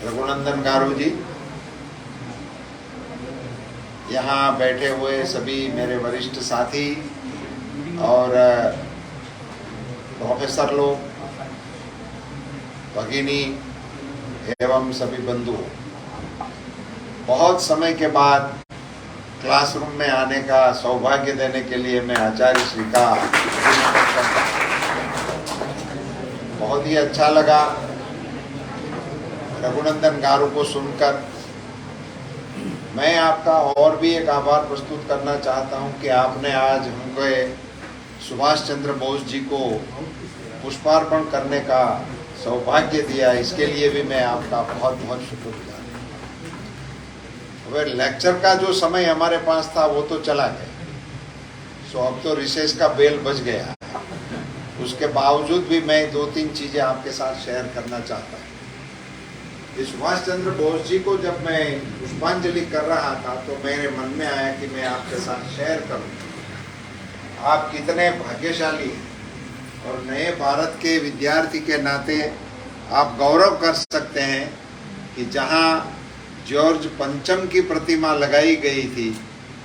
रघुनंदन गारू जी, यहाँ बैठे हुए सभी मेरे वरिष्ठ साथी और प्रोफेसर लोग, भगिनी एवं सभी बंधु, बहुत समय के बाद क्लासरूम में आने का सौभाग्य देने के लिए मैं आचार्य श्री का बहुत ही अच्छा लगा। रघुनंदन गारू को सुनकर मैं आपका और भी एक आभार प्रस्तुत करना चाहता हूं कि आपने आज हमको सुभाष चंद्र बोस जी को पुष्पार्पण करने का सौभाग्य दिया। इसके लिए भी मैं आपका बहुत बहुत शुक्रगुजार हूँ। अब लेक्चर का जो समय हमारे पास था वो तो चला गया, सो अब तो रिसेस का बेल बज गया। उसके बावजूद भी मैं 2-3 चीजें आपके साथ शेयर करना चाहता हूँ। सुभाष चंद्र बोस जी को जब मैं पुष्पांजलि कर रहा था तो मेरे मन में आया कि मैं आपके साथ शेयर करूं। आप कितने भाग्यशाली हैं और नए भारत के विद्यार्थी के नाते आप गौरव कर सकते हैं कि जहां जॉर्ज पंचम की प्रतिमा लगाई गई थी,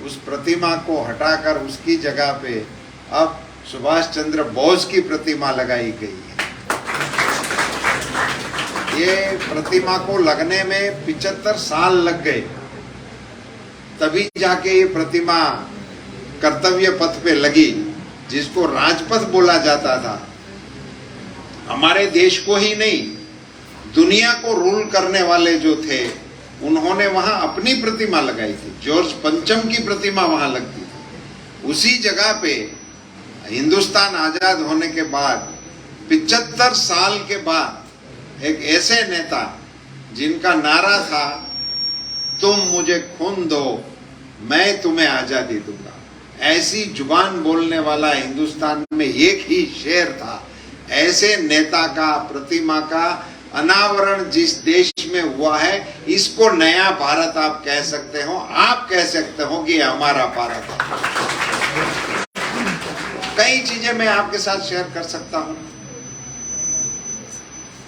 उस प्रतिमा को हटाकर उसकी जगह पे अब सुभाष चंद्र बोस की प्रतिमा लगाई गई है। ये प्रतिमा को लगने में 75 साल लग गए, तभी जाके ये प्रतिमा कर्तव्य पथ पे लगी, जिसको राजपथ बोला जाता था। हमारे देश को ही नहीं, दुनिया को रूल करने वाले जो थे, उन्होंने वहां अपनी प्रतिमा लगाई थी। जॉर्ज पंचम की प्रतिमा वहां लगती थी। उसी जगह पे हिंदुस्तान आजाद होने के बाद 75 साल के बाद एक ऐसे नेता जिनका नारा था, तुम मुझे खून दो मैं तुम्हें आजादी दूंगा, ऐसी जुबान बोलने वाला हिंदुस्तान में एक ही शेर था। ऐसे नेता का प्रतिमा का अनावरण जिस देश में हुआ है, इसको नया भारत आप कह सकते हो। आप कह सकते हो कि हमारा भारत है। कई चीजें मैं आपके साथ शेयर कर सकता हूं।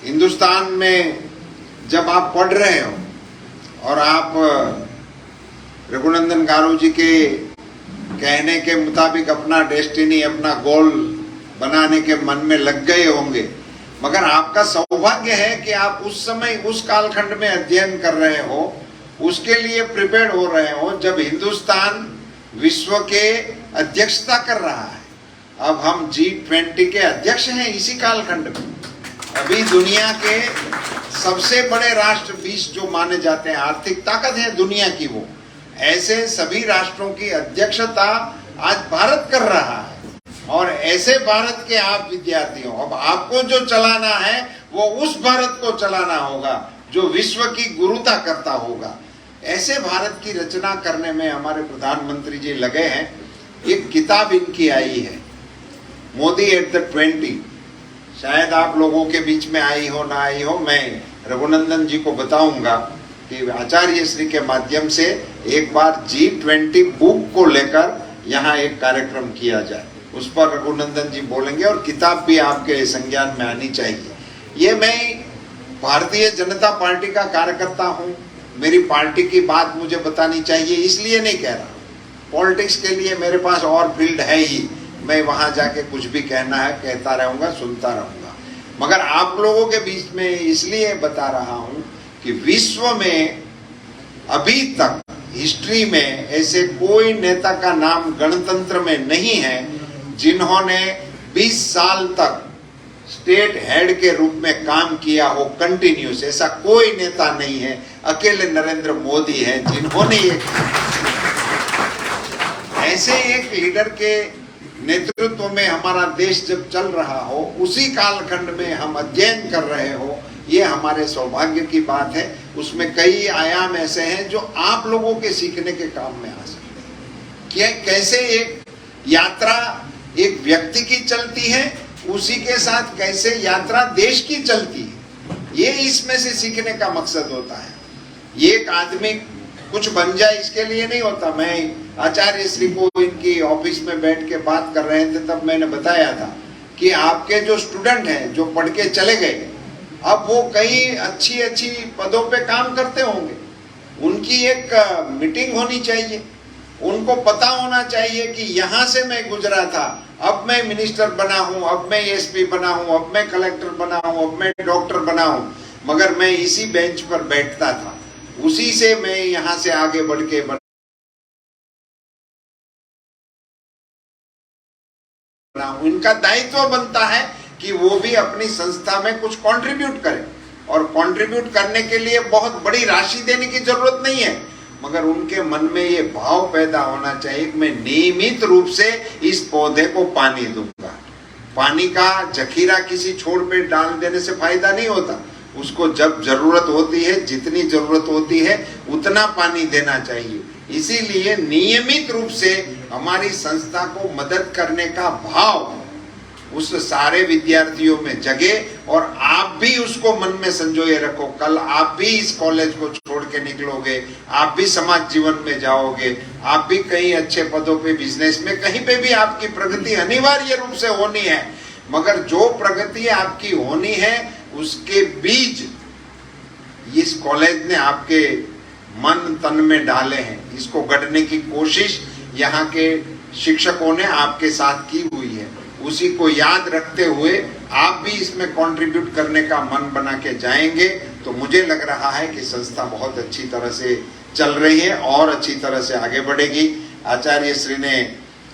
हिंदुस्तान में जब आप पढ़ रहे हो और आप रघुनंदन गारू जी के कहने के मुताबिक अपना डेस्टिनी, अपना गोल बनाने के मन में लग गए होंगे, मगर आपका सौभाग्य है कि आप उस समय उस कालखंड में अध्ययन कर रहे हो, उसके लिए प्रिपेयर हो रहे हो जब हिंदुस्तान विश्व के अध्यक्षता कर रहा है। अब हम G20 के अध्यक्ष हैं इसी कालखंड में। अभी दुनिया के सबसे बड़े राष्ट्र 20 जो माने जाते हैं, आर्थिक ताकत है दुनिया की, वो ऐसे सभी राष्ट्रों की अध्यक्षता आज भारत कर रहा है। और ऐसे भारत के आप विद्यार्थी हो। अब आपको जो चलाना है वो उस भारत को चलाना होगा जो विश्व की गुरुता करता होगा। ऐसे भारत की रचना करने में हमारे प्रधानमंत्री जी लगे हैं। एक किताब इनकी आई है, मोदी एट द 20। शायद आप लोगों के बीच में आई हो ना आई हो, मैं रघुनंदन जी को बताऊंगा कि आचार्य श्री के माध्यम से एक बार G20 बुक को लेकर यहाँ एक कार्यक्रम किया जाए। उस पर रघुनंदन जी बोलेंगे और किताब भी आपके संज्ञान में आनी चाहिए। ये मैं भारतीय जनता पार्टी का कार्यकर्ता हूँ, मेरी पार्टी की बात मुझे बतानी चाहिए इसलिए नहीं कह रहा। पॉलिटिक्स के लिए मेरे पास और फील्ड है ही, मैं वहां जाके कुछ भी कहना है कहता रहूंगा, सुनता रहूंगा। मगर आप लोगों के बीच में इसलिए बता रहा हूं कि विश्व में अभी तक हिस्ट्री में ऐसे कोई नेता का नाम गणतंत्र में नहीं है जिन्होंने 20 साल तक स्टेट हेड के रूप में काम किया हो कंटिन्यूस। ऐसा कोई नेता नहीं है, अकेले नरेंद्र मोदी हैं जिन्होंने ऐसे एक लीडर के नेतृत्व में हमारा देश जब चल रहा हो, उसी कालखंड में हम अध्ययन कर रहे हो, ये हमारे सौभाग्य की बात है। उसमें कई आयाम ऐसे हैं जो आप लोगों के सीखने के काम में आ सकते हैं। कैसे एक यात्रा एक व्यक्ति की चलती है, उसी के साथ कैसे यात्रा देश की चलती है, ये इसमें से सीखने का मकसद होता है। ये एक आदमी कुछ बन जाए इसके लिए नहीं होता। मैं आचार्य श्री को इनकी ऑफिस में बैठ के बात कर रहे थे, तब मैंने बताया था कि आपके जो स्टूडेंट हैं जो पढ़ के चले गए, अब वो कई अच्छी अच्छी पदों पे काम करते होंगे, उनकी एक मीटिंग होनी चाहिए, उनको पता होना चाहिए कि यहाँ से मैं गुजरा था, अब मैं मिनिस्टर बना हूँ, अब मैं एसपी बना हूँ, अब मैं कलेक्टर बना हूँ, अब मैं डॉक्टर बना हूँ, मगर मैं इसी बेंच पर बैठता था, उसी से मैं यहाँ से आगे बढ़ के बना हूँ। इनका दायित्व बनता है कि वो भी अपनी संस्था में कुछ कंट्रीब्यूट करें, और कंट्रीब्यूट करने के लिए बहुत बड़ी राशि देने की जरूरत नहीं है, मगर उनके मन में ये भाव पैदा होना चाहिए कि मैं नियमित रूप से इस पौधे को पानी दूंगा। पानी का जखीरा किसी छोड़ पे डाल देने से फायदा नहीं होता, उसको जब जरूरत होती है, जितनी जरूरत होती है उतना पानी देना चाहिए। इसीलिए नियमित रूप से हमारी संस्था को मदद करने का भाव उस सारे विद्यार्थियों में जगे, और आप भी उसको मन में संजोए रखो। कल आप भी इस कॉलेज को छोड़ के निकलोगे, आप भी समाज जीवन में जाओगे, आप भी कई अच्छे पदों पे, बिजनेस में, कहीं पे भी आपकी प्रगति अनिवार्य रूप से होनी है, मगर जो प्रगति आपकी होनी है उसके बीज इस कॉलेज ने आपके मन तन में डाले हैं। इसको गढ़ने की कोशिश यहाँ के शिक्षकों ने आपके साथ की हुई है, उसी को याद रखते हुए आप भी इसमें कंट्रीब्यूट करने का मन बना के जाएंगे तो मुझे लग रहा है कि संस्था बहुत अच्छी तरह से चल रही है और अच्छी तरह से आगे बढ़ेगी। आचार्य श्री ने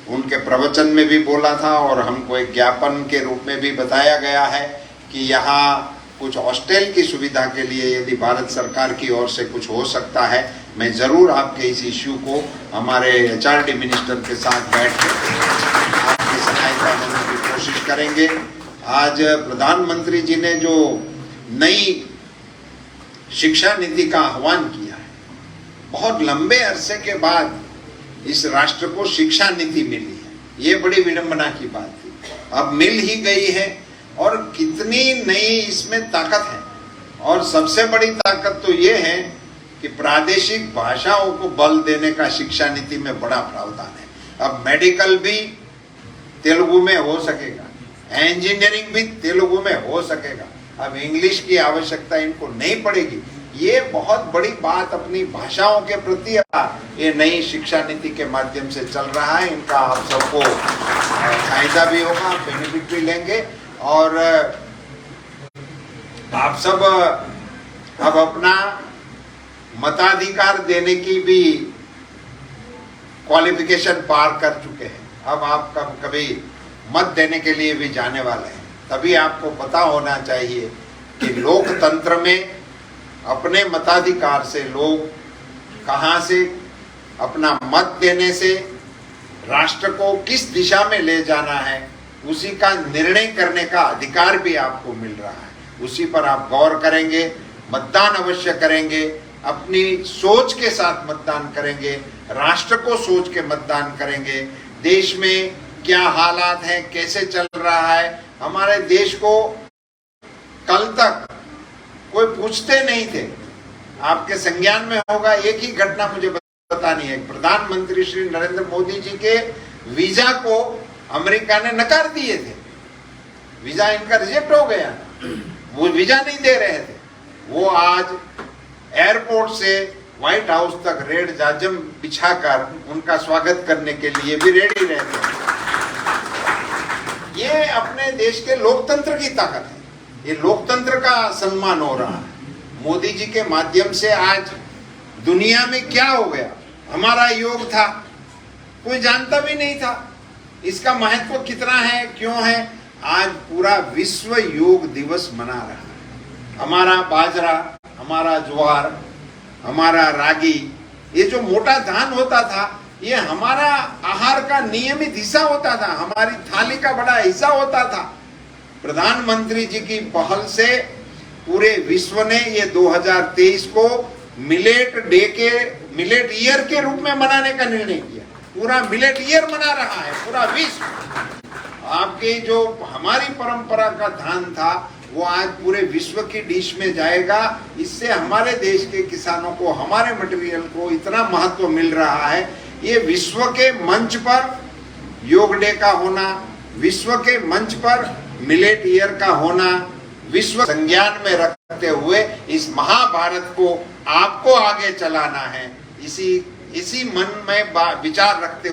उनके प्रवचन में भी बोला था, और हमको एक ज्ञापन के रूप में भी बताया गया है कि यहाँ कुछ हॉस्टल की सुविधा के लिए यदि भारत सरकार की ओर से कुछ हो सकता है, मैं जरूर आपके इस इश्यू को हमारे एचआरडी मिनिस्टर के साथ बैठ कर आपकी सहायता देने की कोशिश करेंगे। आज प्रधानमंत्री जी ने जो नई शिक्षा नीति का आह्वान किया है, बहुत लंबे अरसे के बाद इस राष्ट्र को शिक्षा नीति मिली है, ये बड़ी विडंबना की बात थी, अब मिल ही गई है, और कितनी नई इसमें ताकत है। और सबसे बड़ी ताकत तो ये है कि प्रादेशिक भाषाओं को बल देने का शिक्षा नीति में बड़ा प्रावधान है। अब मेडिकल भी तेलुगु में हो सकेगा, इंजीनियरिंग भी तेलुगु में हो सकेगा, अब इंग्लिश की आवश्यकता इनको नहीं पड़ेगी। ये बहुत बड़ी बात अपनी भाषाओं के प्रति ये नई शिक्षा नीति के माध्यम से चल रहा है। इनका आप सबको फायदा भी होगा, बेनिफिट भी लेंगे, और आप सब अब अपना मताधिकार देने की भी क्वालिफिकेशन पार कर चुके हैं। अब आप कभी मत देने के लिए भी जाने वाले हैं, तभी आपको पता होना चाहिए कि लोकतंत्र में अपने मताधिकार से लोग कहां से अपना मत देने से राष्ट्र को किस दिशा में ले जाना है, उसी का निर्णय करने का अधिकार भी आपको मिल रहा है। उसी पर आप गौर करेंगे, मतदान अवश्य करेंगे, अपनी सोच के साथ मतदान करेंगे, राष्ट्र को सोच के मतदान करेंगे। देश में क्या हालात हैं, कैसे चल रहा है, हमारे देश को कल तक कोई पूछते नहीं थे, आपके संज्ञान में होगा। एक ही घटना मुझे बतानी है, प्रधानमंत्री श्री नरेंद्र मोदी जी के वीजा को अमेरिका ने नकार दिए थे, वीजा इनका रिजेक्ट हो गया, वो वीजा नहीं दे रहे थे, वो आज एयरपोर्ट से व्हाइट हाउस तक रेड जाजम बिछाकर उनका स्वागत करने के लिए भी रेडी रहते हैं। ये अपने देश के लोकतंत्र की ताकत है, ये लोकतंत्र का सम्मान हो रहा है। मोदी जी के माध्यम से आज दुनिया में क्या हो गया, हमारा योग था, कोई जानता भी नहीं था, इसका महत्व कितना है, क्यों है, आज पूरा विश्व योग दिवस मना रहा है। हमारा बाजरा, हमारा ज्वार, हमारा रागी, ये जो मोटा धान होता था, ये हमारा आहार का नियमित हिस्सा होता था, हमारी थाली का बड़ा हिस्सा होता था। प्रधानमंत्री जी की पहल से पूरे विश्व ने ये 2023 को मिलेट डे के, मिलेट ईयर के रूप में मनाने का निर्णय किया। पूरा मिलेट ईयर मना रहा है पूरा विश्व। आपकी जो हमारी परंपरा का धान था वो आज पूरे विश्व की डिश में जाएगा। इससे हमारे देश के किसानों को, हमारे मटेरियल को इतना महत्व मिल रहा है। ये विश्व के मंच पर योग डे का होना, विश्व के मंच पर मिलेट ईयर का होना, विश्व संज्ञान में रखते हुए इस महाभारत को आपको आगे चलाना है। इसी मन में विचार रखते